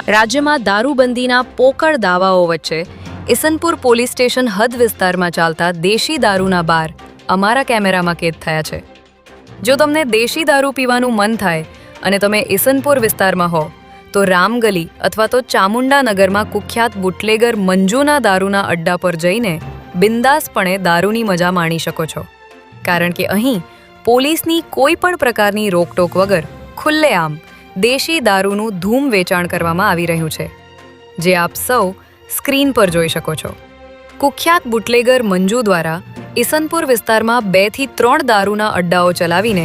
રાજ્યમાં દારૂબંધીના પોકળ દાવાઓ વચ્ચે ઇસનપુર પોલીસ સ્ટેશન હદ વિસ્તારમાં ચાલતા દેશી દારૂના બાર અમારા કેમેરામાં કેદ થયા છે. જો તમને દેશી દારૂ પીવાનું મન થાય અને તમે ઇસનપુર વિસ્તારમાં હો તો રામગલી અથવા તો ચામુંડાનગરમાં કુખ્યાત બુટલેગર મંજુના દારૂના અડ્ડા પર જઈને બિંદાસપણે દારૂની મજા માણી શકો છો. કારણ કે અહીં પોલીસની કોઈ પણ પ્રકારની રોકટોક વગર ખુલ્લેઆમ દેશી દારૂનું ધૂમ વેચાણ કરવામાં આવી રહ્યું છે, જે આપ સૌ સ્ક્રીન પર જોઈ શકો છો. કુખ્યાત બુટલેગર મંજુ દ્વારા ઇસનપુર વિસ્તારમાં 2 થી 3 દારૂના અડ્ડાઓ ચલાવીને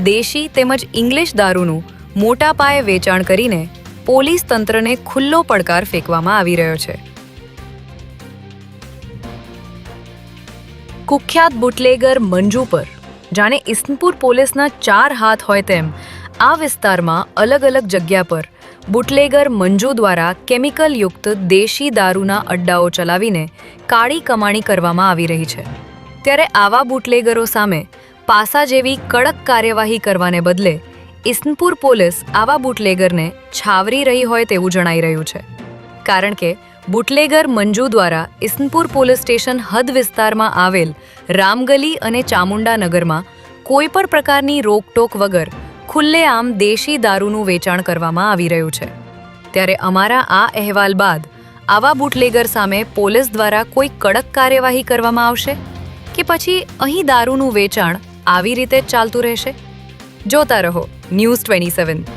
દેશી તેમજ ઇંગ્લિશ દારૂનું મોટા પાયે વેચાણ કરીને પોલીસ તંત્રને ખુલ્લો પડકાર ફેંકવામાં આવી રહ્યો છે. કુખ્યાત બુટલેગર મંજુ પર જાણે ઇસનપુર પોલીસના 4 હાથ હોય તેમ આ વિસ્તારમાં અલગ અલગ જગ્યા પર બુટલેગર મંજુ દ્વારા કેમિકલયુક્ત દેશી દારૂના અડ્ડાઓ ચલાવીને કાળી કમાણી કરવામાં આવી રહી છે. ત્યારે આવા બુટલેગરો સામે પાસા જેવી કડક કાર્યવાહી કરવાને બદલે ઇસનપુર પોલીસ આવા બુટલેગરને છાવરી રહી હોય તેવું જણાઈ રહ્યું છે. કારણ કે બુટલેગર મંજુ દ્વારા ઇસનપુર પોલીસ સ્ટેશન હદ વિસ્તારમાં આવેલ રામગલી અને ચામુંડાનગરમાં કોઈ પણ પ્રકારની રોકટોક વગર ખુલ્લેઆમ દેશી દારૂનું વેચાણ કરવામાં આવી રહ્યું છે. ત્યારે અમારા આ અહેવાલ બાદ આવા બુટલેગર સામે પોલીસ દ્વારા કોઈ કડક કાર્યવાહી કરવામાં આવશે કે પછી અહીં દારૂનું વેચાણ આવી રીતે જ ચાલતું રહેશે? જોતા રહો ન્યૂઝ 27.